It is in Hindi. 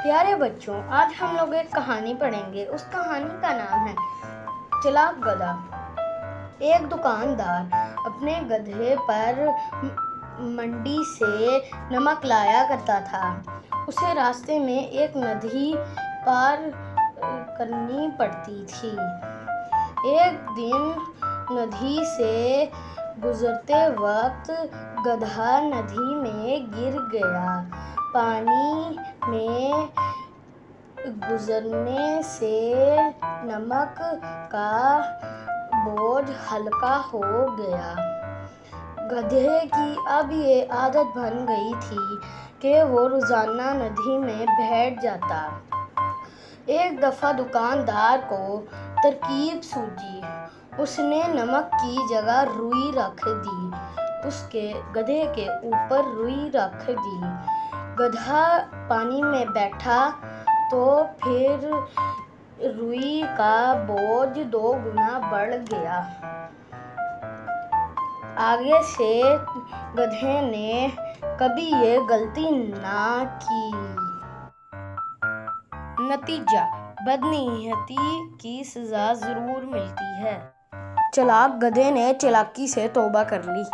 प्यारे बच्चों, आज हम लोग एक कहानी पढ़ेंगे। उस कहानी का नाम है चालाक गधा। एक दुकानदार अपने गधे पर मंडी से नमक लाया करता था। उसे रास्ते में एक नदी पार करनी पड़ती थी। एक दिन नदी से गुजरते वक्त गधा नदी में गिर गया। पानी में गुजरने से नमक का बोझ हल्का हो गया। गधे की अब ये आदत बन गई थी कि वो रोजाना नदी में बैठ जाता। एक दफा दुकानदार को तरकीब सूझी। उसने नमक की जगह रुई रख दी। उसके गधे के ऊपर रुई रख दी। गधा पानी में बैठा तो फिर रुई का बोझ 2 गुना बढ़ गया। आगे से गधे ने कभी ये गलती ना की। नतीजा, बदनीयती की सजा जरूर मिलती है। चालाक गधे ने चालाकी से तौबा कर ली।